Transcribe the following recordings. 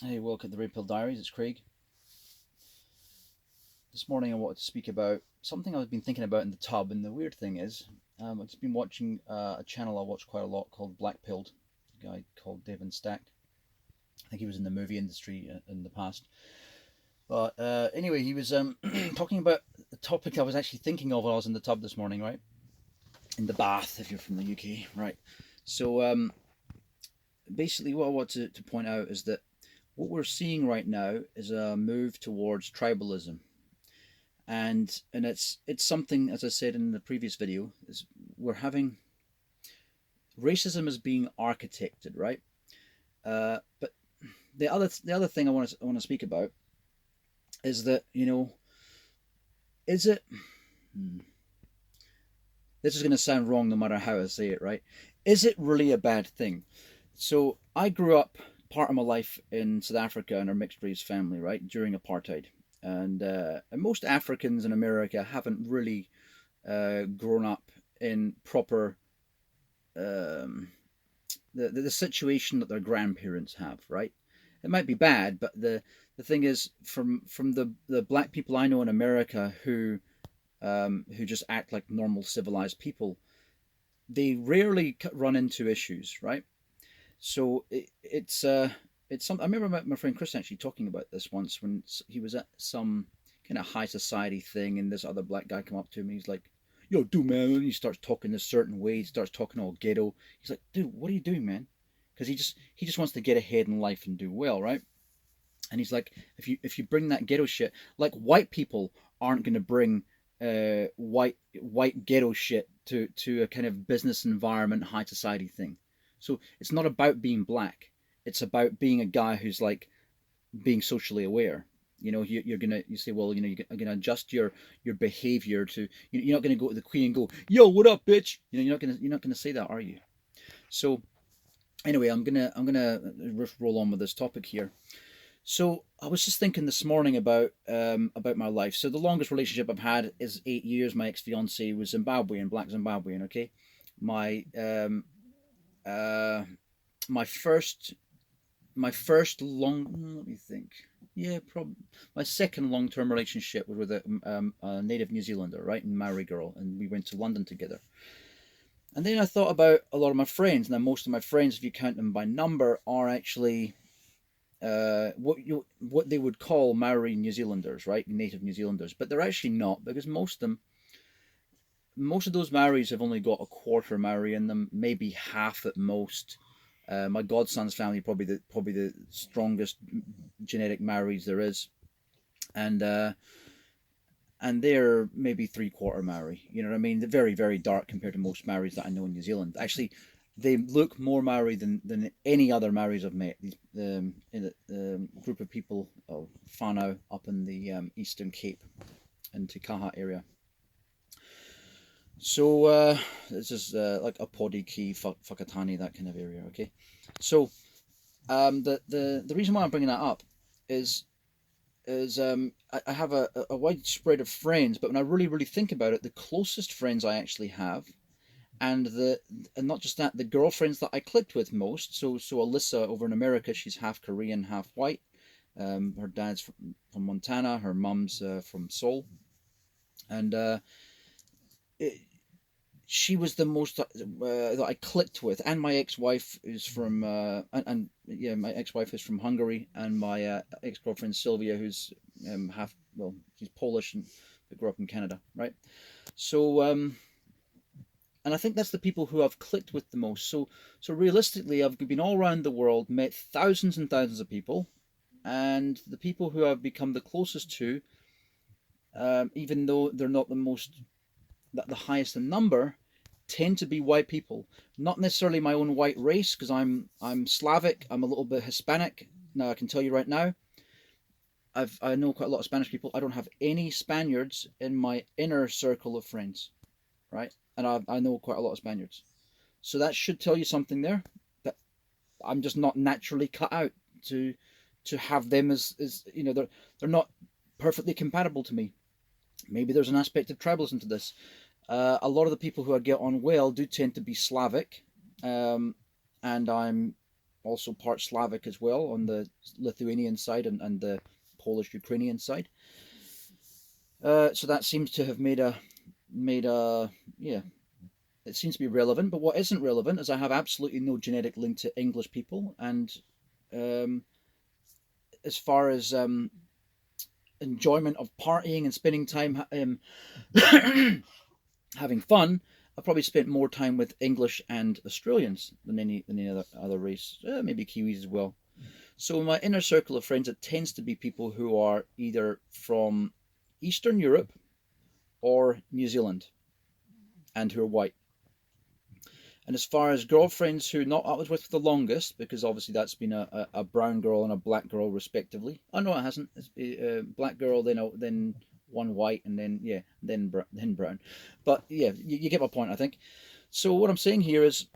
Hey, welcome to the Red Diaries. It's Craig. This morning I wanted to speak about something I've been thinking about in the tub, and the weird thing is, I've just been watching a channel I watch quite a lot called Black Pilled, a guy called David Stack. I think he was in the movie industry in the past. But anyway, he was talking about the topic I was actually thinking of when I was in the tub this morning, right? In the bath, if you're from the UK, right? So basically, what I want to point out is that what we're seeing right now is a move towards tribalism, and it's something, as I said in the previous video, is we're having racism is being architected, right? But the other thing I want to speak about is that is it hmm, this is going to sound wrong no matter how I say it, right? Is it really a bad thing? So I grew up part of my life in South Africa in a mixed race family, right, during apartheid. And most Africans in America haven't really grown up in proper um, the situation that their grandparents have, right? It might be bad, but the thing is, from the black people I know in America who just act like normal civilized people, they rarely run into issues, right? So it's some. I remember my friend Chris actually talking about this once when he was at some kind of high society thing, and this other black guy come up to him. And he's like, "Yo, dude, man," and he starts talking a certain way. He starts talking all ghetto. He's like, "Dude, what are you doing, man?" Because he just wants to get ahead in life and do well, right? And he's like, if you bring that ghetto shit, like white people aren't going to bring white ghetto shit to a kind of business environment, high society thing. So it's not about being black. It's about being a guy who's like being socially aware. You say, well, you're gonna adjust your behavior to. You're not gonna go to the queen and go, yo, what up, bitch? You're not gonna say that, are you? So anyway, I'm gonna roll on with this topic here. So I was just thinking this morning about my life. So the longest relationship I've had is 8 years. My ex fiance was Zimbabwean, black Zimbabwean. Okay, my uh my first my first long, let me think. Yeah, probably my second long term relationship was with a native New Zealander, right, in Maori girl, and we went to London together. And then I thought about a lot of my friends. Now most of my friends, if you count them by number, are actually what they would call Maori New Zealanders, right? Native New Zealanders, but they're actually not, because most of those Maoris have only got a quarter Maori in them, maybe half at most. My godson's family probably the strongest genetic Maoris there is, and they're maybe three-quarter Maori. You know what I mean? They're very, very dark compared to most Maoris that I know in New Zealand. Actually, they look more Maori than any other Maoris I've met. These in the group of people of whānau up in the Eastern Cape and Te Kaha area. So this is like a Podiki, Whakatane, that kind of area. Okay, so the reason why I'm bringing that up is I have a wide spread of friends, but when I really think about it, the closest friends I actually have, and not just that, the girlfriends that I clicked with most. So Alyssa over in America, she's half Korean, half white. Her dad's from Montana, her mum's from Seoul, and it, she was the most that I clicked with. And my ex-wife is from and yeah, my ex-wife is from Hungary, and my ex-girlfriend Sylvia, who's half, well, she's Polish and but grew up in Canada, right? So and I think that's the people who I've clicked with the most. So realistically, I've been all around the world, met thousands and thousands of people, and the people who I've become the closest to, even though they're not the highest in number, tend to be white people. Not necessarily my own white race, because I'm Slavic. I'm a little bit Hispanic. Now I can tell you right now, I know quite a lot of Spanish people. I don't have any Spaniards in my inner circle of friends, right? And I know quite a lot of Spaniards. So that should tell you something there. That I'm just not naturally cut out to have them as they're not perfectly compatible to me. Maybe there's an aspect of tribalism to this. A lot of the people who I get on well do tend to be Slavic, and I'm also part Slavic as well on the Lithuanian side and the Polish-Ukrainian side. So that seems to have made a yeah, it seems to be relevant. But what isn't relevant is I have absolutely no genetic link to English people, and um, as far as enjoyment of partying and spending time having fun, I've probably spent more time with English and Australians than any other race, maybe Kiwis as well. So in my inner circle of friends, it tends to be people who are either from Eastern Europe or New Zealand and who are white. And as far as girlfriends who not I was with for the longest, because obviously that's been a brown girl and a black girl respectively. Oh no, it hasn't. It's a black girl, then one white, and then then brown. But yeah, you get my point, I think. So what I'm saying here is,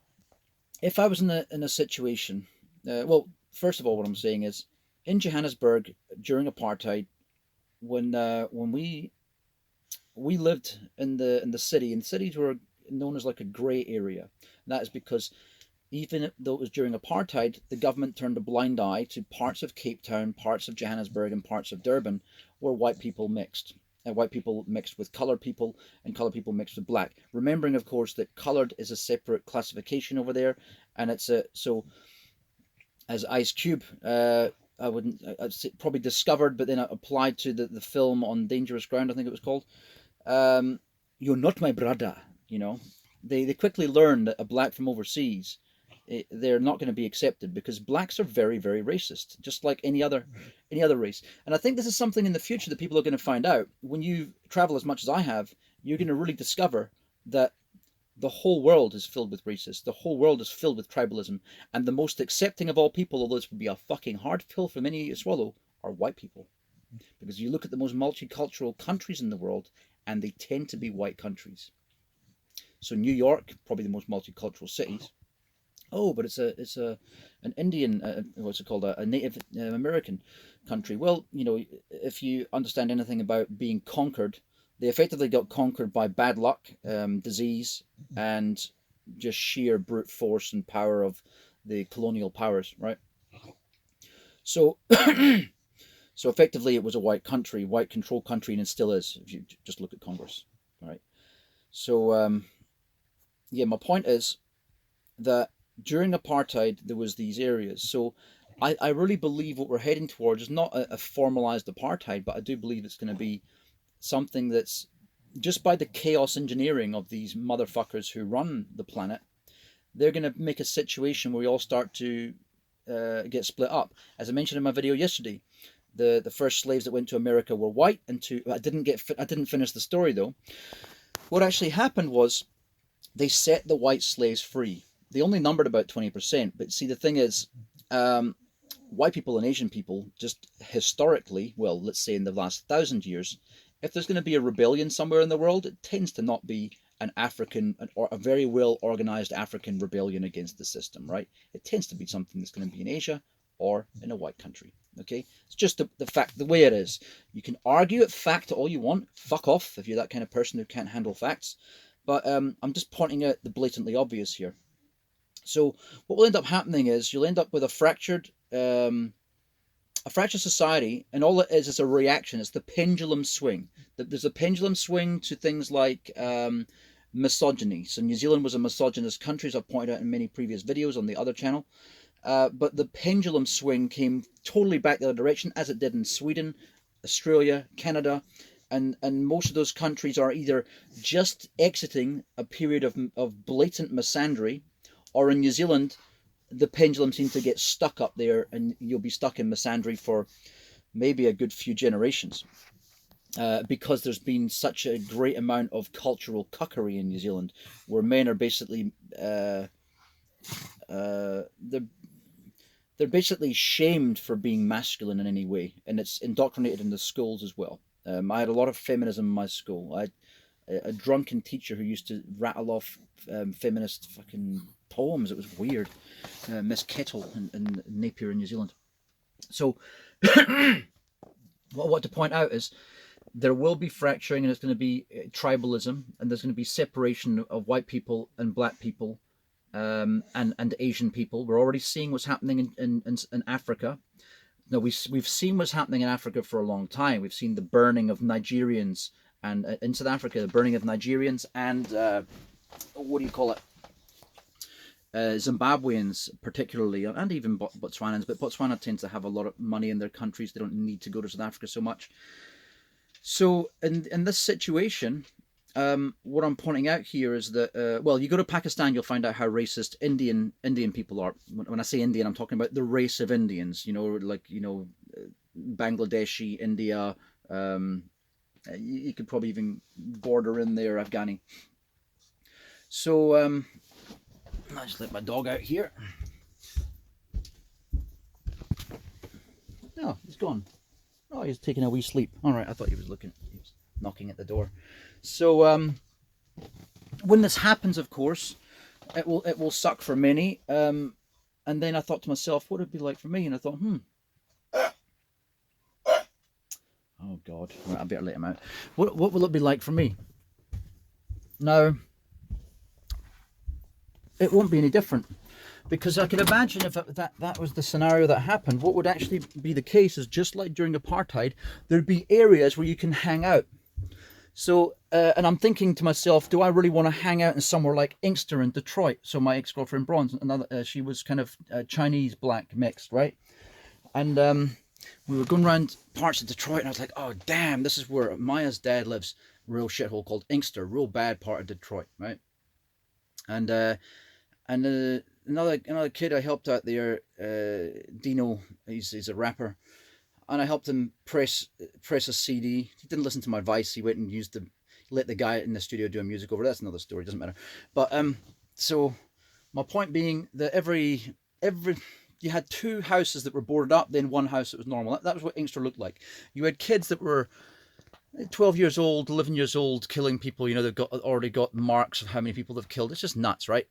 if I was in a situation, well, first of all, what I'm saying is, in Johannesburg during apartheid, when we lived in the city, and cities were known as like a grey area. And that is because even though it was during apartheid, the government turned a blind eye to parts of Cape Town, parts of Johannesburg, and parts of Durban where white people mixed. White people mixed with coloured people, and coloured people mixed with black. Remembering, of course, that coloured is a separate classification over there, and it's so as Ice Cube. I'd say probably discovered, but then applied to the film on Dangerous Ground, I think it was called. You're not my brother, you know. They quickly learn that a black from overseas, they're not going to be accepted because blacks are very, very racist, just like any other race. And I think this is something in the future that people are going to find out. When you travel as much as I have, you're going to really discover that the whole world is filled with racists. The whole world is filled with tribalism. And the most accepting of all people, although this would be a fucking hard pill for many to swallow, are white people. Because you look at the most multicultural countries in the world, and they tend to be white countries. So New York, probably the most multicultural cities. Oh, but it's an Indian, what's it called, a Native American country. Well, you know, if you understand anything about being conquered, they effectively got conquered by bad luck, disease, and just sheer brute force and power of the colonial powers, right? So, so effectively, it was a white country, white control country, and it still is. If you just look at Congress, right? So, yeah, my point is that during apartheid there was these areas. So I really believe what we're heading towards is not a formalized apartheid, but I do believe it's going to be something that's just by the chaos engineering of these motherfuckers who run the planet, they're going to make a situation where we all start to get split up. As I mentioned in my video yesterday, the first slaves that went to America were white, and I didn't finish the story though. What actually happened was they set the white slaves free. They only numbered about 20%, but see, the thing is, white people and Asian people, just historically, well, let's say in the last 1,000 years, if there's going to be a rebellion somewhere in the world, it tends to not be an African or a very well organized African rebellion against the system, right? It tends to be something that's going to be in Asia or in a white country. Okay, it's just the fact, the way it is. You can argue at fact all you want. Fuck off if you're that kind of person who can't handle facts. But I'm just pointing out the blatantly obvious here. So what will end up happening is you'll end up with a fractured society, and all it is a reaction. It's the pendulum swing. There's a pendulum swing to things like misogyny. So New Zealand was a misogynist country, as I've pointed out in many previous videos on the other channel. But the pendulum swing came totally back the other direction, as it did in Sweden, Australia, Canada, and most of those countries are either just exiting a period of blatant misandry, or in New Zealand, the pendulum seems to get stuck up there, and you'll be stuck in misandry for maybe a good few generations. Because there's been such a great amount of cultural cuckery in New Zealand, where men are basically they're basically shamed for being masculine in any way, and it's indoctrinated in the schools as well. I had a lot of feminism in my school. I had a drunken teacher who used to rattle off feminist fucking poems. It was weird. Miss Kettle in Napier in New Zealand. So what I want to point out is there will be fracturing, and it's going to be tribalism, and there's going to be separation of white people and black people and Asian people. We're already seeing what's happening in Africa. No, we've seen what's happening in Africa for a long time. We've seen the burning of Nigerians, and in South Africa, the burning of Nigerians and what do you call it? Zimbabweans, particularly, and even Botswanans. But Botswana tends to have a lot of money in their countries. They don't need to go to South Africa so much. So in this situation, what I'm pointing out here is that, well, you go to Pakistan, you'll find out how racist Indian people are. When I say Indian, I'm talking about the race of Indians. You know, like, you know, Bangladeshi, India. You could probably even border in there, Afghani. So I'll just let my dog out here. No, he's gone. Oh, he's taking a wee sleep. All right, I thought he was knocking at the door. So when this happens, of course, it will suck for many. And then I thought to myself, what would it be like for me? And I thought, oh God, right, I better let him out. What will it be like for me? Now, it won't be any different, because I can imagine if that was the scenario that happened, what would actually be the case is, just like during apartheid, there'd be areas where you can hang out. So, and I'm thinking to myself, do I really want to hang out in somewhere like Inkster in Detroit? So my ex-girlfriend Bronze, she was kind of Chinese black mixed, right? And we were going around parts of Detroit, and I was like, oh damn, this is where Maya's dad lives. Real shithole called Inkster, real bad part of Detroit, right? And another kid I helped out there, Dino, he's a rapper, and I helped him press a CD. He didn't listen to my advice. He went and let the guy in the studio do a music over. That's another story. Doesn't matter. But so my point being that every you had two houses that were boarded up, then one house that was normal. That was what Inkster looked like. You had kids that were 12 years old, 11 years old, killing people. You know, they've already got marks of how many people they've killed. It's just nuts, right?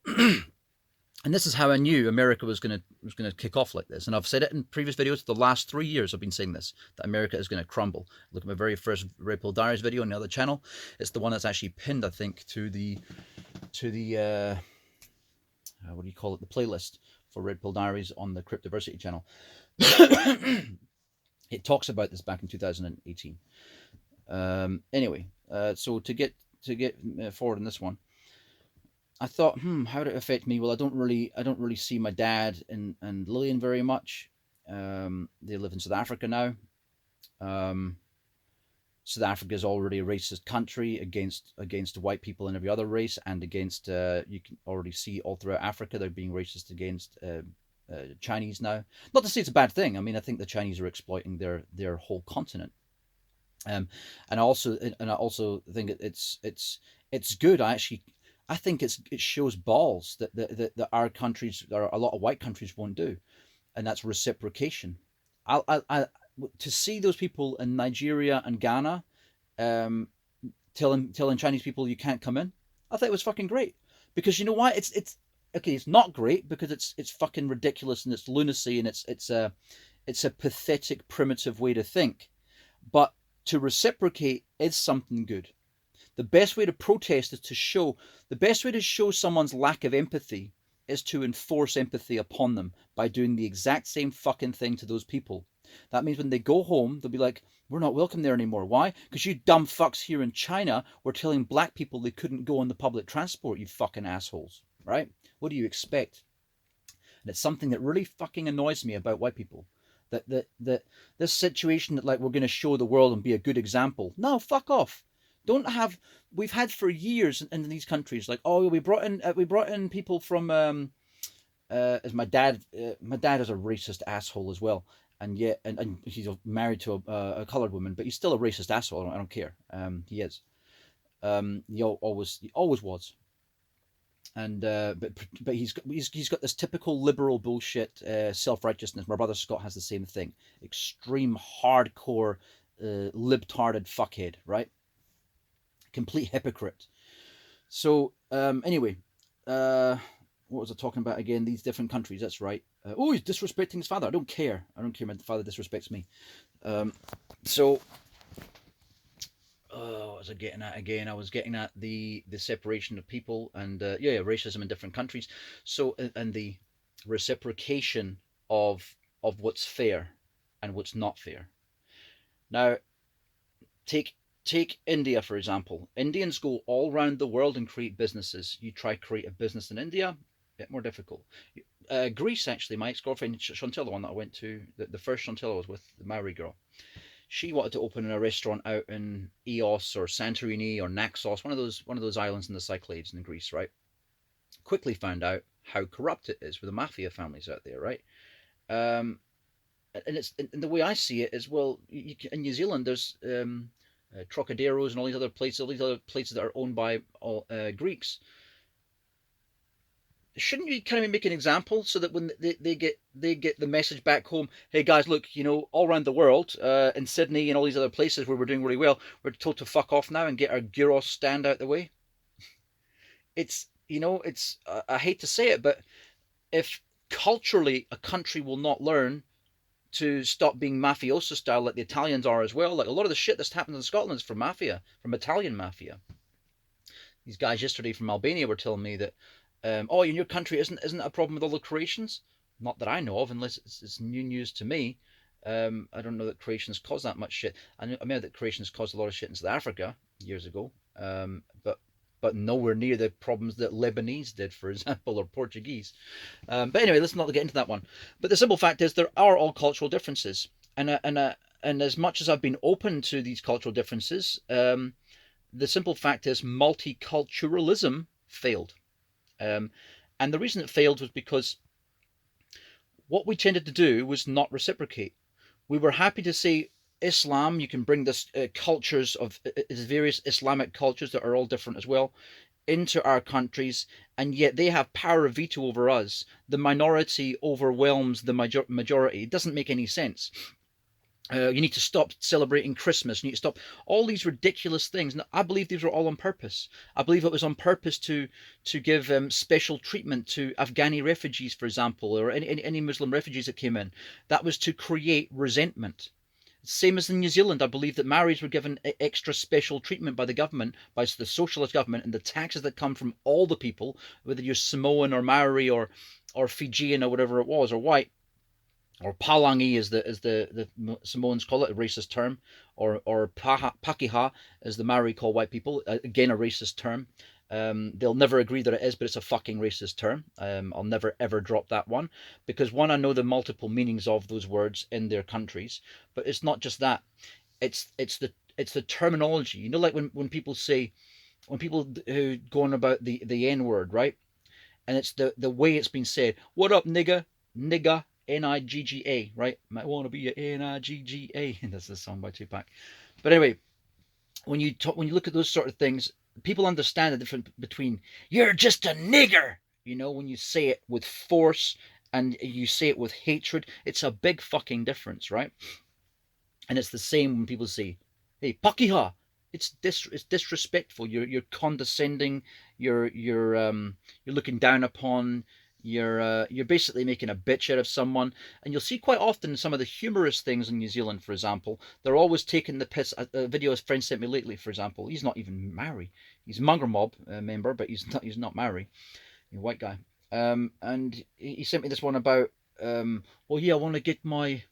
And this is how I knew America was going to kick off like this. And I've said it in previous videos. The last 3 years I've been saying this, that America is going to crumble. Look at my very first Red Pill Diaries video on the other channel. It's the one that's actually pinned, I think, to the what do you call it? The playlist for Red Pill Diaries on the Cryptodiversity channel. It talks about this back in 2018. Anyway, so to get forward in this one, I thought, how would it affect me? Well, I don't really see my dad and Lillian very much. They live in South Africa now. South Africa is already a racist country against white people and every other race, and against you can already see all throughout Africa they're being racist against Chinese now. Not to say it's a bad thing. I mean, I think the Chinese are exploiting their whole continent. And I also think it's good. I think it shows balls that our countries, or a lot of white countries, won't do, and that's reciprocation. To see those people in Nigeria and Ghana telling Chinese people you can't come in, I thought it was fucking great, because you know why? It's okay. It's not great because it's fucking ridiculous and it's lunacy and it's a pathetic, primitive way to think, but to reciprocate is something good. The best way to protest is the best way to show someone's lack of empathy is to enforce empathy upon them by doing the exact same fucking thing to those people. That means when they go home, they'll be like, we're not welcome there anymore. Why? Because you dumb fucks here in China were telling black people they couldn't go on the public transport, you fucking assholes, right? What do you expect? And it's something that really fucking annoys me about white people. That this situation that, like, we're going to show the world and be a good example. No, fuck off. We've had for years in these countries, like, oh, we brought in people from as my dad is a racist asshole as well, and yet and he's married to a colored woman, but he's still a racist asshole. I don't care. He is. He always was. And but he's got this typical liberal bullshit, self-righteousness. My brother Scott has the same thing. Extreme hardcore libtarded fuckhead, right? Complete hypocrite. So anyway, what was I talking about again? These different countries. That's right. Oh, he's disrespecting his father. I don't care. My father disrespects me. So was I getting at again? I was getting at the separation of people and yeah, racism in different countries. So and the reciprocation of what's fair and what's not fair. Now, take India for example. Indians go all around the world and create businesses. You try to create a business in India, a bit more difficult. Greece, actually, my ex-girlfriend Chantel, the one that I went to, the first Chantel I was with, the Maori girl, she wanted to open a restaurant out in Eos or Santorini or Naxos, one of those islands in the Cyclades in Greece, right? Quickly found out how corrupt it is with the mafia families out there, right? Um, and it's and the way I see it is, well, in New Zealand there's Trocaderos and all these other places that are owned by all, Greeks. Shouldn't you kind of make an example so that when they get the message back home, hey guys, look, all around the world, in Sydney and all these other places where we're doing really well, we're told to fuck off now and get our gyros stand out the way. It's it's I hate to say it, but if culturally a country will not learn to stop being mafioso style like the Italians are as well, like a lot of the shit that's happened in Scotland is from mafia, from Italian mafia. These guys yesterday from Albania were telling me that, oh, in your country isn't a problem with all the Croatians? Not that I know of, unless it's new news to me. I don't know that Croatians caused that much shit. I know that Croatians caused a lot of shit in South Africa years ago, but nowhere near the problems that Lebanese did, for example, or Portuguese. But anyway, let's not get into that one. But the simple fact is, there are all cultural differences, and as much as I've been open to these cultural differences, the simple fact is multiculturalism failed. And the reason it failed was because what we tended to do was not reciprocate. We were happy to say Islam, you can bring this cultures of various Islamic cultures that are all different as well into our countries, and yet they have power of veto over us. The minority overwhelms the majority. It doesn't make any sense. You need to stop celebrating Christmas. You need to stop all these ridiculous things. And I believe these were all on purpose. I believe it was on purpose to give special treatment to Afghani refugees, for example, or any Muslim refugees that came in. That was to create resentment. Same as in New Zealand, I believe that Maoris were given extra special treatment by the government, by the socialist government, and the taxes that come from all the people, whether you're Samoan or Maori or Fijian or whatever it was, or white, or Palangi as the Samoans call it, a racist term, or Pakeha as the Maori call white people, again a racist term. They'll never agree that it is, but it's a fucking racist term. I'll never ever drop that one, because one, I know the multiple meanings of those words in their countries, but it's not just that. It's the terminology. Like when people say, when people who go on about the N word, right? And it's the way it's been said. What up, nigga? Nigga. Nigga, right? Might want to be a Nigga. That's the song by Tupac. But anyway, when you look at those sort of things, people understand the difference between "you're just a nigger," when you say it with force and you say it with hatred. It's a big fucking difference, right? And it's the same when people say, "Hey, Pakiha." It's disrespectful. You're condescending. You're looking down upon. You're basically making a bitch out of someone. And you'll see quite often some of the humorous things in New Zealand, for example, they're always taking the piss. A video a friend sent me lately, for example, he's not even Maori. He's a Munger Mob member, but he's not Maori. He's a white guy. And he sent me this one about, well, yeah, I want to get my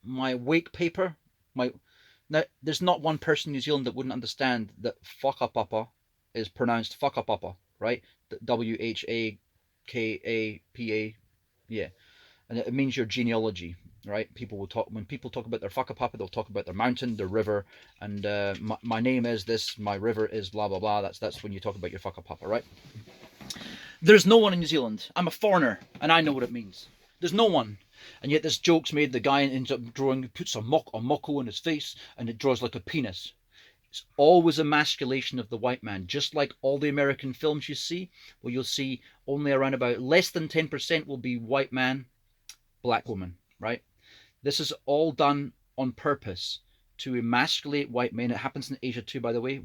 wake paper. Now, there's not one person in New Zealand that wouldn't understand that whakapapa is pronounced whakapapa, right? WHAKAPA, yeah, and it means your genealogy, right? People will talk when people talk about their whakapapa, they'll talk about their mountain, their river, and my name is this, my river is blah blah blah. That's when you talk about your whakapapa, right? There's no one in New Zealand. I'm a foreigner, and I know what it means. There's no one. And yet this joke's made, the guy ends up drawing, puts a moko in his face, and it draws like a penis. It's always emasculation of the white man, just like all the American films you see, where you'll see only around about less than 10% will be white man, black woman, right? This is all done on purpose to emasculate white men. It happens in Asia too, by the way.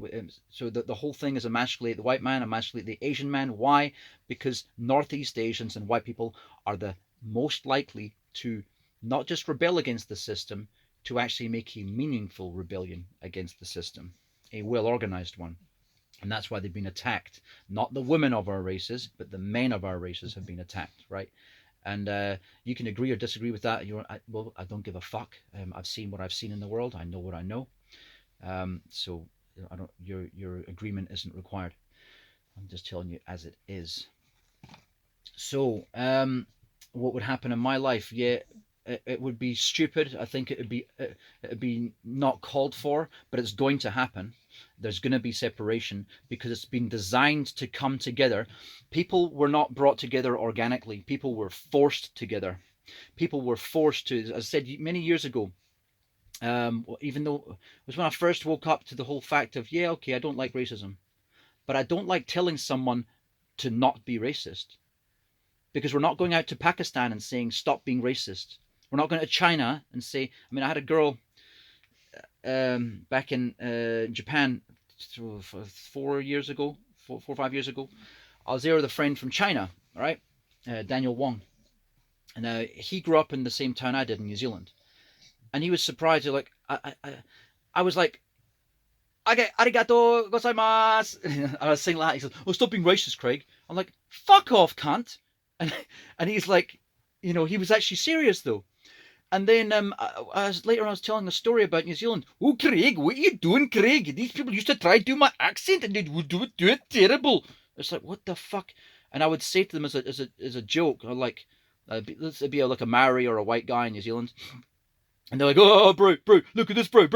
So the whole thing is emasculate the white man, emasculate the Asian man. Why? Because Northeast Asians and white people are the most likely to not just rebel against the system, to actually make a meaningful rebellion against the system, a well-organized one. And that's why they've been attacked. Not the women of our races, but the men of our races have been attacked, right? And you can agree or disagree with that. Well, I don't give a fuck. I've seen what I've seen in the world. I know what I know. So I don't. Your agreement isn't required. I'm just telling you as it is. So what would happen in my life? Yeah, it would be stupid. I think it'd be not called for, but it's going to happen. There's going to be separation because it's been designed to come together. People were not brought together organically. People were forced together. People were forced to, as I said many years ago. Even though it was when I first woke up to the whole fact of, yeah, okay, I don't like racism, but I don't like telling someone to not be racist, because we're not going out to Pakistan and saying stop being racist. We're not going to China and say. I mean, I had a girl back in Japan 4 years ago, 4 or 5 years ago. I was there with a friend from China, all right, Daniel Wong, and he grew up in the same town I did in New Zealand, and he was surprised. Like I was like, "Okay, arigato gozaimasu." I was saying that. He said, "Oh, stop being racist, Craig." I'm like, "Fuck off, cunt." And he's like, he was actually serious though. And then later I was telling a story about New Zealand. Oh, Craig, what are you doing, Craig? These people used to try to do my accent and they would do it terrible. It's like, what the fuck? And I would say to them as a joke, or like, let's be like a Maori or a white guy in New Zealand. And they're like, oh, bro, look at this, bro.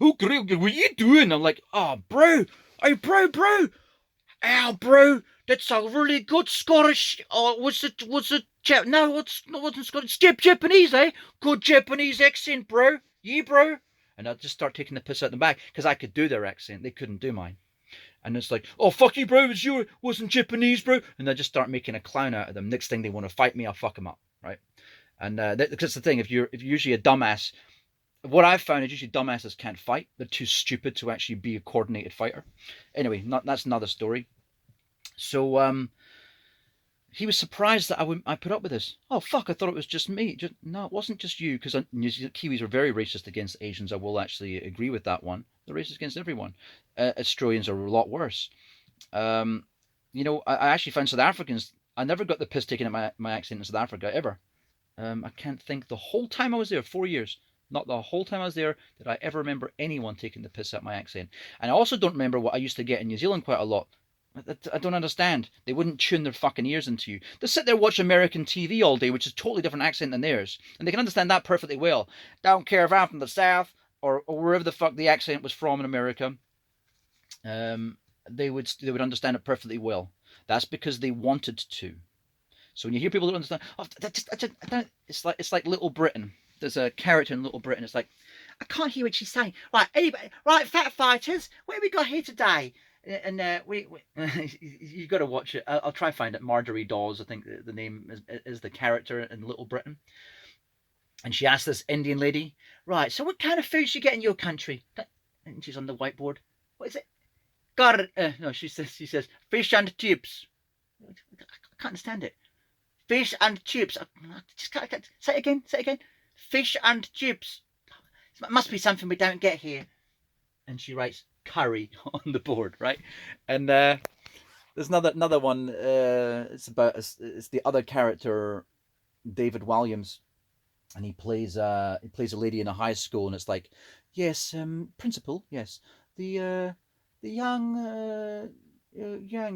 Oh, Craig, what are you doing? I'm like, oh, bro. Hey, bro. Ow, bro. That's a really good Scottish. Oh, was it? No, it wasn't Scottish. Japanese, eh? Good Japanese accent, bro. Yeah, bro. And I'd just start taking the piss out the back because I could do their accent. They couldn't do mine. And it's like, oh, fuck you, bro. Wasn't Japanese, bro. And I just start making a clown out of them. Next thing they want to fight me, I'll fuck them up, right? And that's the thing. If you're usually a dumbass, what I've found is usually dumbasses can't fight. They're too stupid to actually be a coordinated fighter. Anyway, that's another story. So he was surprised that I put up with this. Oh fuck! I thought it was just me. No, it wasn't just you, because Kiwis are very racist against Asians. I will actually agree with that one. They're racist against everyone. Australians are a lot worse. I actually found South Africans. I never got the piss taken at my accent in South Africa ever. I can't think the whole time I was there, 4 years. Not the whole time I was there did I ever remember anyone taking the piss at my accent. And I also don't remember what I used to get in New Zealand quite a lot. I don't understand. They wouldn't tune their fucking ears into you. They sit there watch American TV all day, which is a totally different accent than theirs, and they can understand that perfectly well. Don't care if I'm from the South or wherever the fuck the accent was from in America. They would understand it perfectly well. That's because they wanted to. So when you hear people that understand, it's like Little Britain. There's a character in Little Britain. It's like, I can't hear what she's saying. Right, anybody, right, fat fighters, what have we got here today? And we you got to watch it. I'll try find it. Marjorie Dawes, I think the name is the character in Little Britain. And she asked this Indian lady, right, so what kind of foods you get in your country? And she's on the whiteboard. What is it? No, she says fish and chips. I can't understand it. Fish and chips. I just can't. Say it again. Fish and chips. It must be something we don't get here. And she writes curry on the board, right? And there's another one. It's the other character, David Williams, and he plays a lady in a high school, and it's like, yes, principal, yes, the young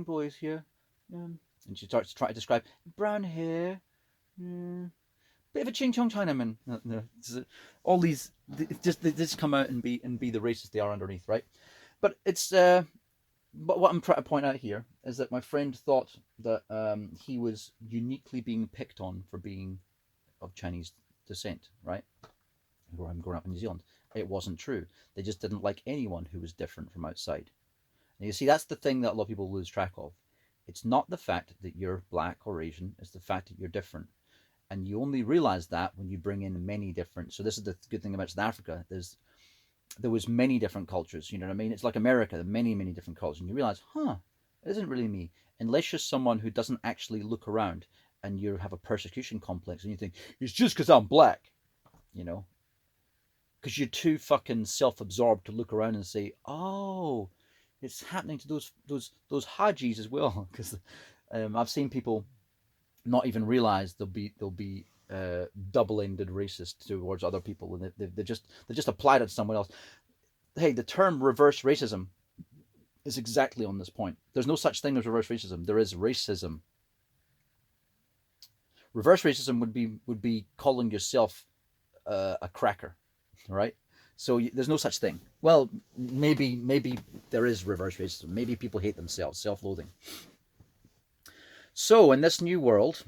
boys here, and she starts to try to describe brown hair. Bit of a ching chong Chinaman. No, all these they just come out and be the racist they are underneath, right? But it's but what I'm trying to point out here is that my friend thought that he was uniquely being picked on for being of Chinese descent, right? I'm growing up in New Zealand. It wasn't true. They just didn't like anyone who was different from outside. And you see, that's the thing that a lot of people lose track of. It's not the fact that you're black or Asian, it's the fact that you're different. And you only realize that when you bring in many different. So this is the good thing about South Africa. There was many different cultures. You know what I mean? It's like America. There are many different cultures, and you realize, it isn't really me. Unless you're someone who doesn't actually look around, and you have a persecution complex, and you think it's just because I'm black. You know, because you're too fucking self-absorbed to look around and say, "Oh, it's happening to those Hajis as well." Because I've seen people not even realize they'll be double-ended racist towards other people, and they just applied it to someone else. Hey, the term reverse racism is exactly on this point. There's no such thing as reverse racism. There is racism. Reverse racism would be calling yourself a cracker, right? So there's no such thing. Well, maybe there is reverse racism. Maybe people hate themselves, self-loathing. So in this new world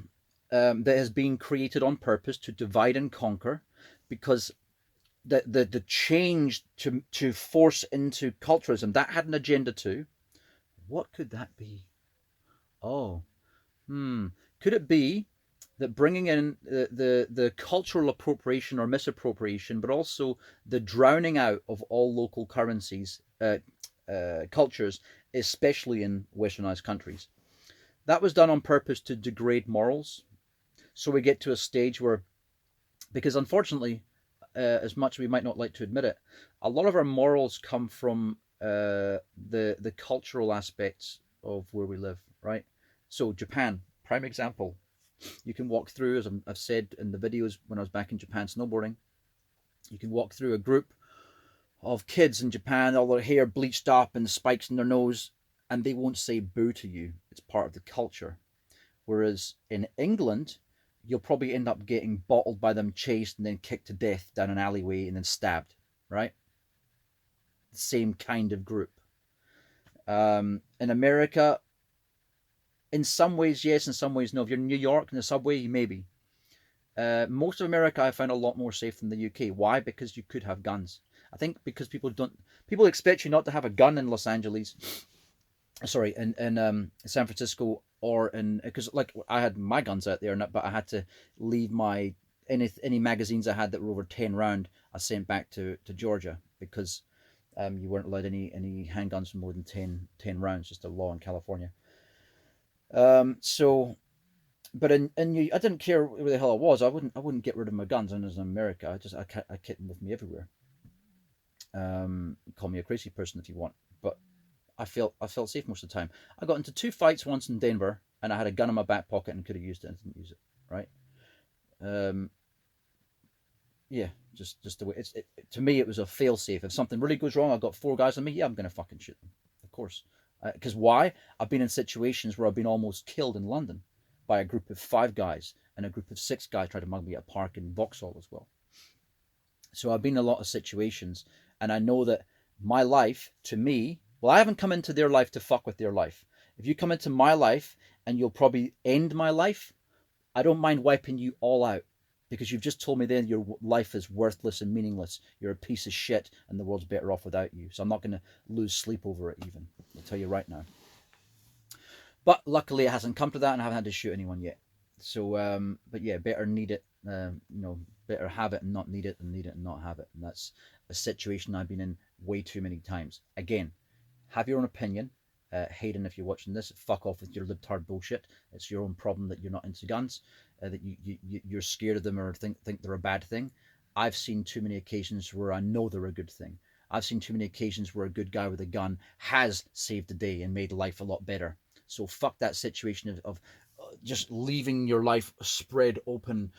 that has been created on purpose to divide and conquer, because the change to force into culturalism that had an agenda too. What could that be? Oh, could it be that bringing in the cultural appropriation or misappropriation, but also the drowning out of all local currencies, cultures, especially in westernized countries, that was done on purpose to degrade morals? So we get to a stage where, because unfortunately, as much as we might not like to admit it, a lot of our morals come from the cultural aspects of where we live, right? So Japan, prime example. You can walk through, as I've said in the videos when I was back in Japan snowboarding, you can walk through a group of kids in Japan, all their hair bleached up and spikes in their nose, and they won't say boo to you. It's part of the culture. Whereas in England, you'll probably end up getting bottled by them, chased, and then kicked to death down an alleyway and then stabbed, right? The same kind of group. In America, in some ways, yes, in some ways, no. If you're in New York in the subway, maybe. Most of America I found a lot more safe than the UK. Why? Because you could have guns. I think because people expect you not to have a gun in Los Angeles. Sorry, in San Francisco, or in, because like I had my guns out there, but I had to leave my any magazines I had that were over 10 round. I sent back to Georgia because you weren't allowed any handguns for more than 10 rounds. Just a law in California. So, but I didn't care where the hell I was. I wouldn't get rid of my guns. And as in America, I kept them with me everywhere. Call me a crazy person if you want, but I felt safe most of the time. I got into 2 fights once in Denver, and I had a gun in my back pocket and could have used it and didn't use it. Right? Um, yeah, just the way to me it was a fail safe. If something really goes wrong, I've got 4 guys on me. Yeah, I'm gonna fucking shoot them, of course. Because why? I've been in situations where I've been almost killed in London by a group of 5 guys, and a group of 6 guys tried to mug me at a park in Vauxhall as well. So I've been in a lot of situations, and I know that my life, to me, well, I haven't come into their life to fuck with their life. If you come into my life and you'll probably end my life, I don't mind wiping you all out, because you've just told me then your life is worthless and meaningless. You're a piece of shit, and the world's better off without you. So I'm not going to lose sleep over it, even. I'll tell you right now. But luckily, it hasn't come to that, and I haven't had to shoot anyone yet. So, but yeah, better need it. Better have it and not need it than need it and not have it. And that's a situation I've been in way too many times. Again, have your own opinion. Hayden, if you're watching this, fuck off with your libtard bullshit. It's your own problem that you're not into guns, that you're scared of them or think they're a bad thing. I've seen too many occasions where I know they're a good thing. I've seen too many occasions where a good guy with a gun has saved the day and made life a lot better. So fuck that situation of just leaving your life spread open,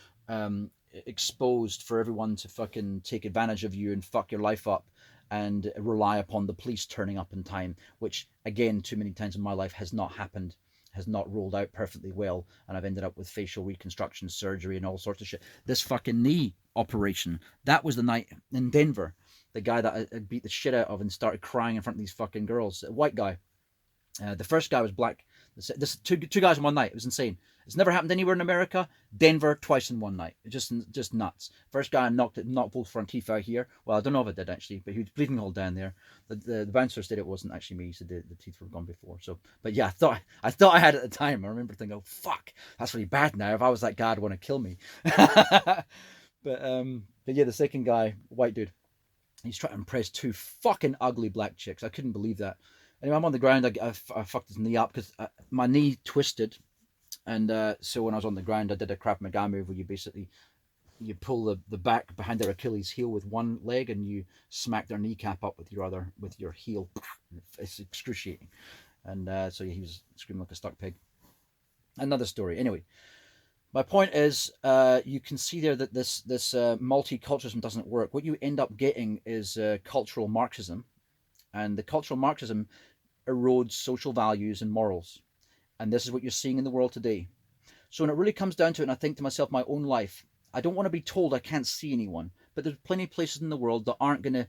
exposed for everyone to fucking take advantage of you and fuck your life up, and rely upon the police turning up in time, which again too many times in my life has not happened, has not rolled out perfectly well, and I've ended up with facial reconstruction surgery and all sorts of shit. This fucking knee operation, that was the night in Denver, the guy that I beat the shit out of and started crying in front of these fucking girls, a white guy. The first guy was black. This two guys in one night. It was insane. It's never happened anywhere in America. Denver, twice in one night. Just nuts. First guy knocked both front teeth out here. Well, I don't know if it did actually, but he was bleeding all down there. The bouncer said it wasn't actually me. He said the teeth were gone before. So, but yeah, I thought I had it at the time. I remember thinking, oh fuck, that's really bad now. If I was that guy, I'd want to kill me. But yeah, the second guy, white dude, he's trying to impress 2 fucking ugly black chicks. I couldn't believe that. Anyway, I'm on the ground. I fucked his knee up because my knee twisted, and so when I was on the ground, I did a Krav Maga move where you basically you pull the back behind their Achilles heel with one leg, and you smack their kneecap up with your heel. It's excruciating. And so he was screaming like a stuck pig. Another story. Anyway, my point is, you can see there that this multiculturalism doesn't work. What you end up getting is cultural Marxism, and the cultural Marxism erodes social values and morals. And this is what you're seeing in the world today. So when it really comes down to it, and I think to myself, my own life, I don't want to be told I can't see anyone. But there's plenty of places in the world that aren't going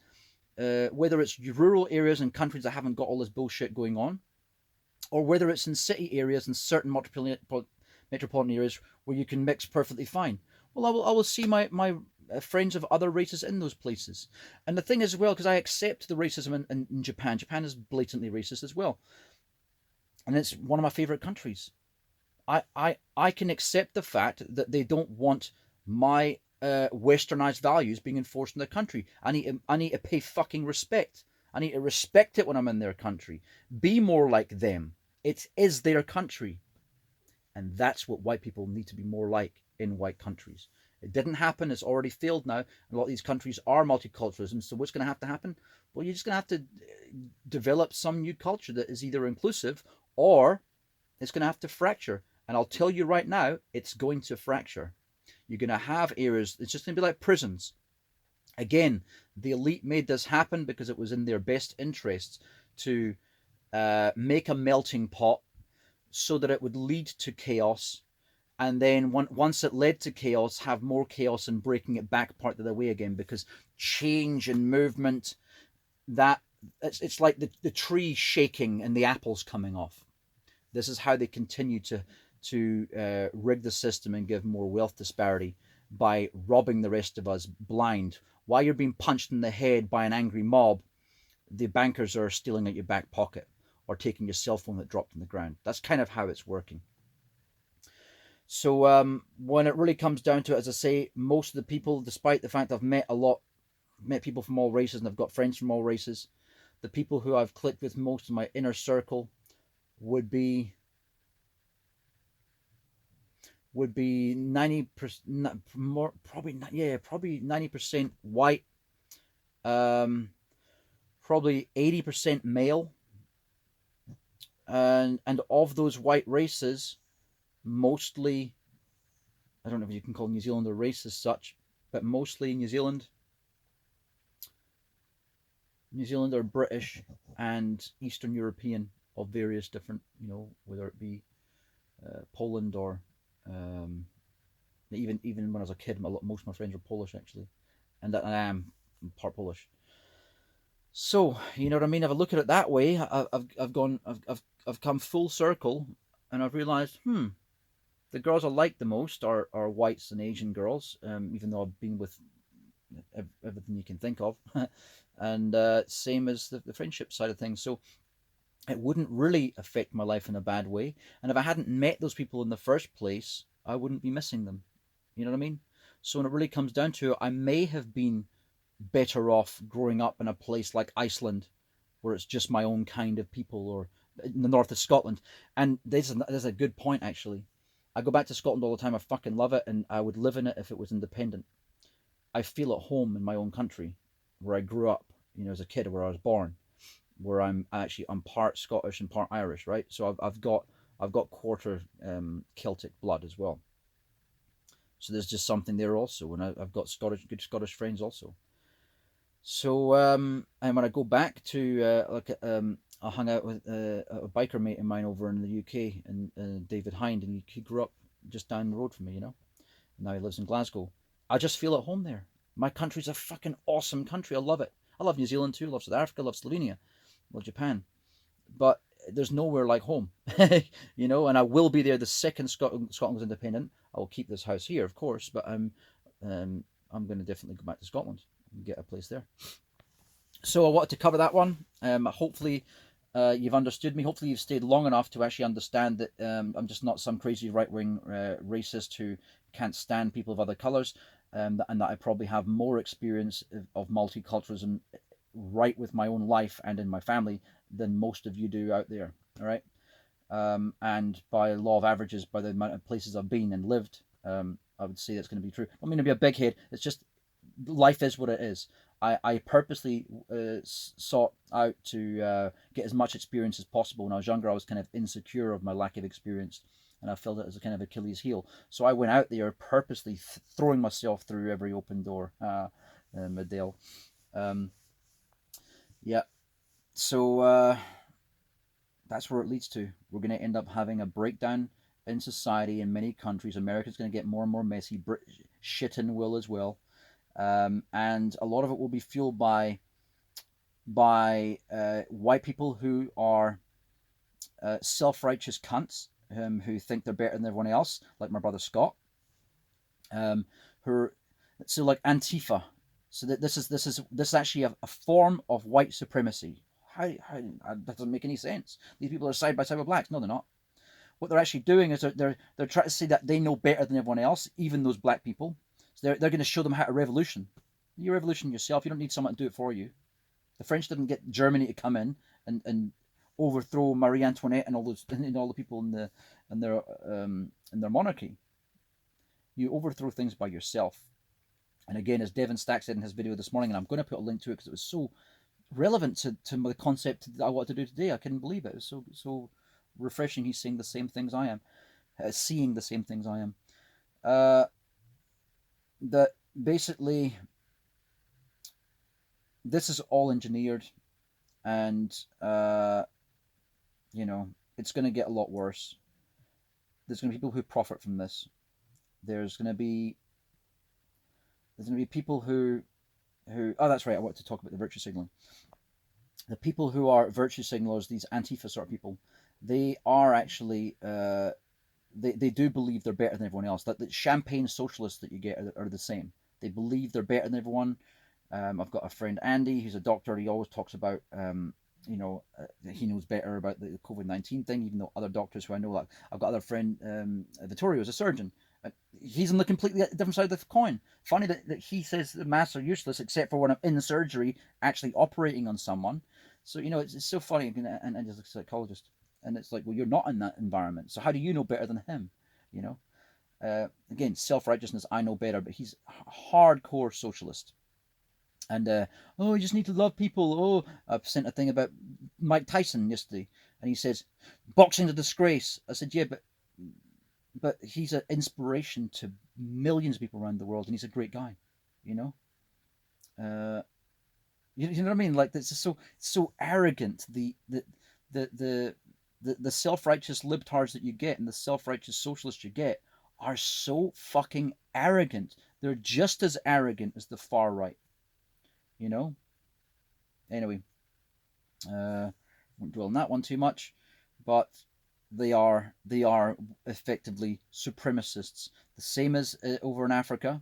to, whether it's rural areas and countries that haven't got all this bullshit going on, or whether it's in city areas and certain metropolitan areas where you can mix perfectly fine. Well, I will see my friends of other races in those places. And the thing is, as well, because I accept the racism in Japan. Japan is blatantly racist as well. And it's one of my favorite countries. I can accept the fact that they don't want my westernized values being enforced in their country. I need to pay fucking respect. I need to respect it when I'm in their country. Be more like them. It is their country. And that's what white people need to be more like in white countries. It didn't happen. It's already failed now. A lot of these countries are multiculturalism. So what's going to happen? Well, you're just going to have to develop some new culture that is either inclusive or it's going to have to fracture. And I'll tell you right now, it's going to fracture. You're going to have areas, it's just going to be like prisons. Again, the elite made this happen because it was in their best interests to make a melting pot so that it would lead to chaos. And then once it led to chaos, have more chaos and breaking it back part of the way again, because change and movement, that it's like the tree shaking and the apples coming off. This is how they continue to rig the system and give more wealth disparity by robbing the rest of us blind. While you're being punched in the head by an angry mob, the bankers are stealing out your back pocket or taking your cell phone that dropped on the ground. That's kind of how it's working. So when it really comes down to it, as I say, most of the people, despite the fact I've met people from all races and I've got friends from all races, the people who I've clicked with most in my inner circle would be 90% more, probably 90% white, probably 80% male, and of those white races, mostly, I don't know if you can call New Zealand a race as such, but mostly New Zealand or British and Eastern European of various different, whether it be Poland or even when I was a kid, most of my friends were Polish actually, and I am part Polish. So you know what I mean. If I look at it that way, I've come full circle, and I've realised, the girls I like the most are whites and Asian girls. Even though I've been with everything you can think of, and same as the friendship side of things. So it wouldn't really affect my life in a bad way. And if I hadn't met those people in the first place, I wouldn't be missing them. You know what I mean? So when it really comes down to it, I may have been better off growing up in a place like Iceland, where it's just my own kind of people, or in the north of Scotland. And this is a good point, actually. I go back to Scotland all the time. I fucking love it, and I would live in it if it was independent. I feel at home in my own country, where I grew up, as a kid, where I was born, where I'm part Scottish and part Irish, right? So I've got quarter Celtic blood as well. So there's just something there also, and I've got good Scottish friends also. So and when I go back to I hung out with a biker mate of mine over in the UK, and David Hind, and he grew up just down the road from me, And now he lives in Glasgow. I just feel at home there. My country's a fucking awesome country. I love it. I love New Zealand too. I love South Africa. I love Slovenia. I love Japan. But there's nowhere like home, And I will be there the second Scotland goes independent. I will keep this house here, of course, but I'm going to definitely go back to Scotland and get a place there. So I wanted to cover that one. Hopefully you've understood me. Hopefully you've stayed long enough to actually understand that I'm just not some crazy right-wing racist who can't stand people of other colours, and that I probably have more experience of multiculturalism right with my own life and in my family than most of you do out there. All right. And by law of averages, by the amount of places I've been and lived, I would say that's going to be true. I mean to be a big head. It's just life is what it is. I purposely sought out to get as much experience as possible. When I was younger, I was kind of insecure of my lack of experience, and I felt it as a kind of Achilles heel. So I went out there purposely throwing myself through every open door, Adele. Um, yeah. So that's where it leads to. We're going to end up having a breakdown in society in many countries. America's going to get more and more messy. Britain will as well. And a lot of it will be fueled by white people who are self-righteous cunts, who think they're better than everyone else, like my brother Scott. Who are, so like Antifa. So that this is actually a form of white supremacy. How that doesn't make any sense. These people are side by side with blacks. No, they're not. What they're actually doing is they're trying to say that they know better than everyone else, even those black people. So they're going to show them how to revolution. You revolution yourself. You don't need someone to do it for you. The French didn't get Germany to come in and overthrow Marie Antoinette and all those and all the people in their monarchy. You overthrow things by yourself. And again, as Devin Stack said in his video this morning, and I'm going to put a link to it because it was so relevant to the concept that I want to do today. I couldn't believe it. It was so refreshing. He's saying the same things I am, seeing the same things I am. That basically this is all engineered, and it's going to get a lot worse. There's going to be people who profit from this. There's going to be people who oh, that's right, I want to talk about the virtue signaling. The people who are virtue signalers, these Antifa sort of people, they are actually they do believe they're better than everyone else. That the champagne socialists that you get are the same. They believe they're better than everyone. I've got a friend, Andy, who's a doctor. He always talks about he knows better about the COVID-19 thing, even though other doctors who I know, like I've got another friend, Vittorio, is a surgeon. He's on the completely different side of the coin. Funny that he says the masks are useless except for when I'm in surgery actually operating on someone. So it's so funny, and as a psychologist, and it's like, well, you're not in that environment, so how do you know better than him? Again, self-righteousness, I know better, but he's a hardcore socialist. And you just need to love people. I sent a thing about Mike Tyson yesterday, and he says boxing's a disgrace. I said, yeah, but he's an inspiration to millions of people around the world, and he's a great guy. You know what I mean? Like, this is so arrogant. The self-righteous libtards that you get and the self-righteous socialists you get are so fucking arrogant. They're just as arrogant as the far right. Anyway, won't dwell on that one too much, but they are effectively supremacists. The same as over in Africa.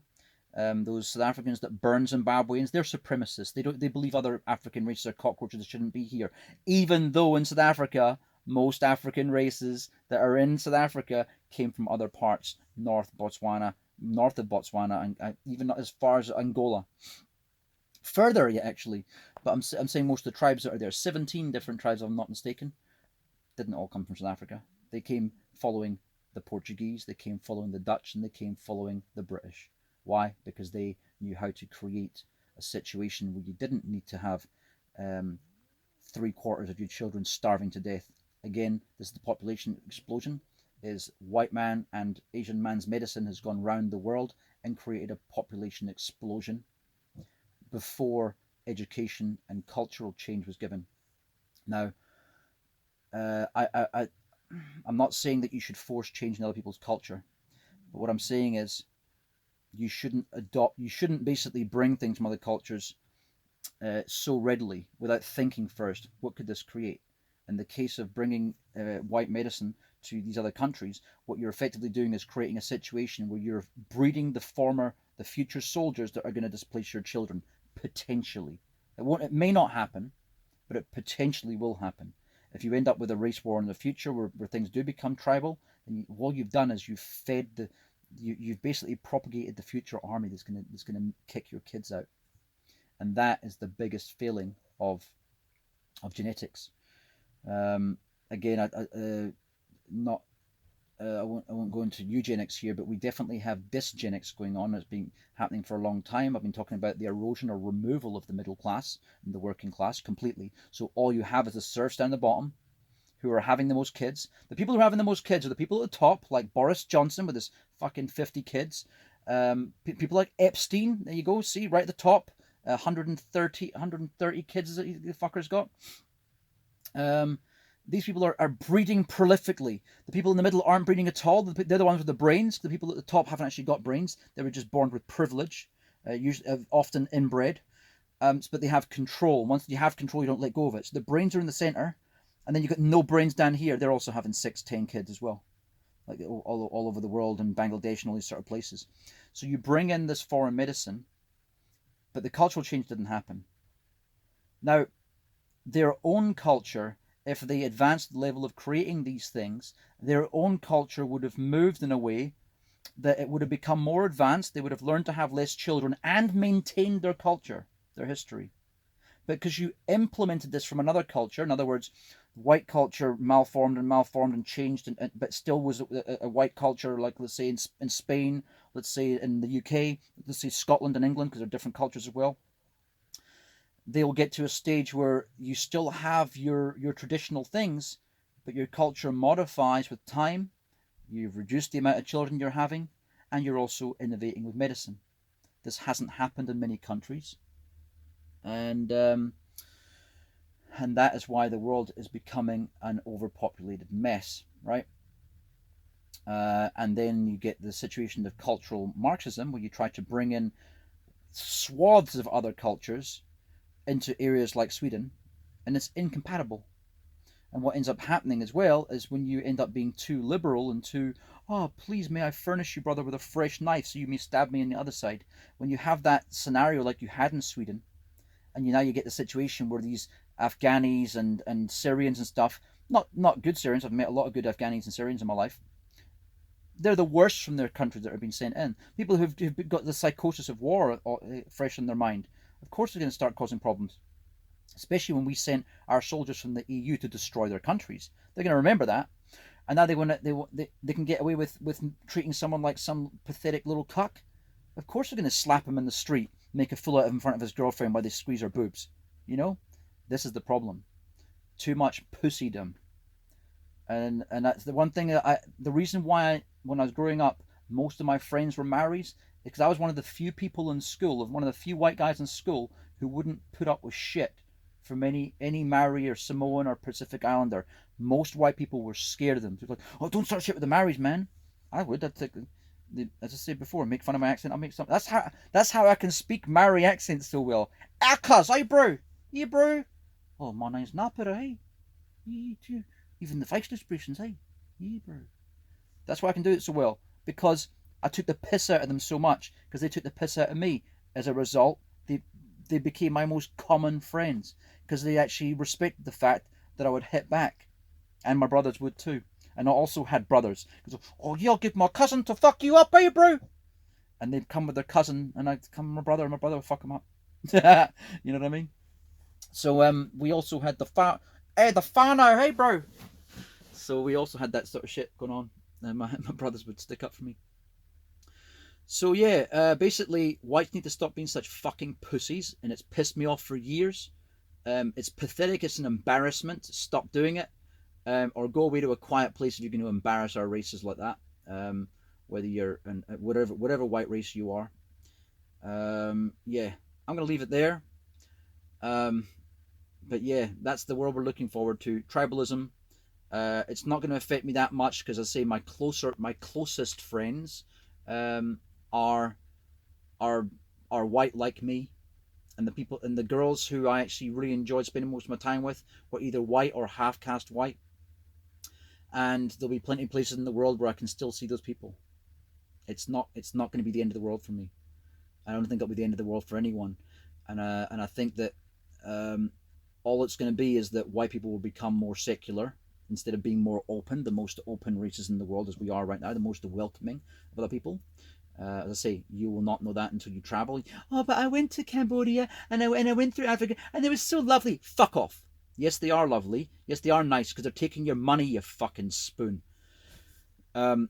Those South Africans that burn Zimbabweans, they're supremacists. They believe other African races are cockroaches that shouldn't be here. Even though in South Africa, most African races that are in South Africa came from other parts, north of Botswana, and even as far as Angola. Further yet, actually, but I'm saying most of the tribes that are there, 17 different tribes, if I'm not mistaken, didn't all come from South Africa. They came following the Portuguese, they came following the Dutch, and they came following the British. Why? Because they knew how to create a situation where you didn't need to have 3/4 of your children starving to death. Again, this is the population explosion. Is white man and Asian man's medicine has gone round the world and created a population explosion before education and cultural change was given. Now, I'm not saying that you should force change in other people's culture, but what I'm saying is you shouldn't basically bring things from other cultures so readily without thinking first, what could this create? In the case of bringing white medicine to these other countries, what you're effectively doing is creating a situation where you're breeding the future soldiers that are going to displace your children, potentially. It may not happen, but it potentially will happen. If you end up with a race war in the future where things do become tribal, then all you've done is you've basically propagated the future army that's going to kick your kids out, and that is the biggest failing of genetics. Again, not I won't go into eugenics here, but we definitely have dysgenics going on. It's been happening for a long time. I've been talking about the erosion or removal of the middle class and the working class completely. So all you have is the serfs down the bottom who are having the most kids. The people who are having the most kids are the people at the top, like Boris Johnson with his fucking 50 kids. People like Epstein, there you go, see, right at the top, 130 kids that the fucker's got. These people are breeding prolifically. The people in the middle aren't breeding at all. They're the ones with the brains. The people at the top haven't actually got brains. They were just born with privilege, usually, often inbred. But they have control. Once you have control, you don't let go of it. So the brains are in the center, and then you've got no brains down here. They're also having 6, 10 kids as well, like all over the world and Bangladesh and all these sort of places. So you bring in this foreign medicine, but the cultural change didn't happen. Now, their own culture, if they advanced the level of creating these things, their own culture would have moved in a way that it would have become more advanced. They would have learned to have less children and maintained their culture, their history. But because you implemented this from another culture, in other words, white culture malformed and changed, but still was a white culture, like let's say in Spain, let's say in the UK, let's say Scotland and England, because they're different cultures as well. They'll get to a stage where you still have your traditional things, but your culture modifies with time. You've reduced the amount of children you're having, and you're also innovating with medicine. This hasn't happened in many countries, and that is why the world is becoming an overpopulated mess, right? And then you get the situation of cultural Marxism, where you try to bring in swaths of other cultures into areas like Sweden, and it's incompatible. And what ends up happening as well is when you end up being too liberal and too, oh, please may I furnish you, brother, with a fresh knife so you may stab me on the other side. When you have that scenario like you had in Sweden, and now you get the situation where these Afghanis and Syrians and stuff, not good Syrians, I've met a lot of good Afghanis and Syrians in my life, they're the worst from their countries that are being sent in. People who've got the psychosis of war fresh in their mind, of course they're going to start causing problems. Especially when we sent our soldiers from the EU to destroy their countries. They're going to remember that. And now they can get away with treating someone like some pathetic little cuck. Of course they're going to slap him in the street, make a fool out of him in front of his girlfriend while they squeeze her boobs. You know? This is the problem. Too much pussydom. And that's the one thing that the reason why when I was growing up, most of my friends were married, because I was one of the few people in school, one of the few white guys in school who wouldn't put up with shit from any Maori or Samoan or Pacific Islander. Most white people were scared of them. They're like, oh, don't start shit with the Maoris, man. I would. I'd take, as I said before, make fun of my accent. I'll make some. That's how I can speak Maori accent so well. Cuz, hey bro, yeah bro. Oh, my name's Napara, hey. Yeah, too. Even the facial expressions, hey. Yeah, bro. That's why I can do it so well, because I took the piss out of them so much, because they took the piss out of me. As a result, they became my most common friends, because they actually respected the fact that I would hit back, and my brothers would too. And I also had brothers. Oh yeah, I'll give my cousin to fuck you up, eh, bro? And they'd come with their cousin, and I'd come with my brother, and my brother would fuck them up. You know what I mean? So we also had the whānau, hey bro. So we also had that sort of shit going on, and my brothers would stick up for me. So yeah, basically, whites need to stop being such fucking pussies, and it's pissed me off for years. It's pathetic. It's an embarrassment. Stop doing it, or go away to a quiet place if you're going to embarrass our races like that. Whether you're whatever white race you are. Yeah, I'm going to leave it there. But yeah, that's the world we're looking forward to. Tribalism. It's not going to affect me that much, because I say my closest friends are white like me, and the people and the girls who I actually really enjoyed spending most of my time with were either white or half caste white. And there'll be plenty of places in the world where I can still see those people. It's not going to be the end of the world for me. I don't think it'll be the end of the world for anyone. And I think that all it's going to be is that white people will become more secular instead of being more open, the most open races in the world as we are right now, the most welcoming of other people. As I say, you will not know that until you travel. Oh, but I went to Cambodia and I went through Africa and it was so lovely. Fuck off. Yes, they are lovely. Yes, they are nice, because they're taking your money, you fucking spoon.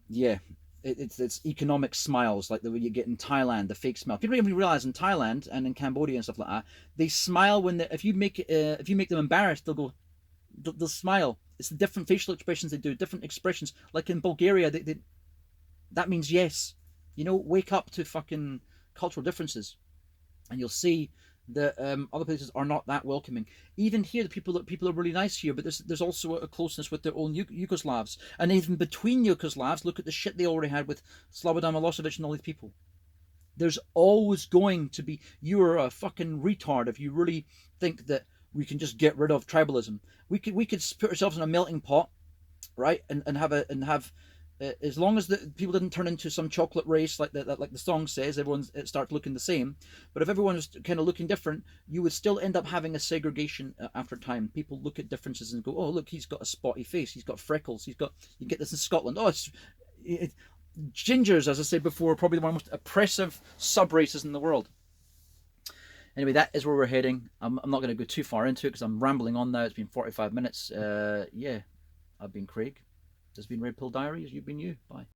Yeah, it's economic smiles like the way you get in Thailand, the fake smile. People don't even realize in Thailand and in Cambodia and stuff like that, they smile when if you make them embarrassed, they'll smile. It's the different facial expressions they do, different expressions. Like in Bulgaria, that means yes. You know, wake up to fucking cultural differences, and you'll see that other places are not that welcoming. Even here, the people are really nice here, but there's also a closeness with their own Yugoslavs, and even between Yugoslavs, look at the shit they already had with Slobodan Milosevic and all these people. There's always going to be. You're a fucking retard if you really think that we can just get rid of tribalism. We could put ourselves in a melting pot, right, and have as long as the people didn't turn into some chocolate race like the song says, it starts looking the same. But if everyone was kind of looking different, you would still end up having a segregation after time. People look at differences and go, oh look, he's got a spotty face, he's got freckles, you get this in Scotland. Oh, gingers, as I said before, are probably one of the most oppressive sub races in the world. Anyway, that is where we're heading. I'm not going to go too far into it because I'm rambling on now. It's been 45 minutes. Yeah, I've been Craig. This has been Red Pill Diaries. You've been you. Bye.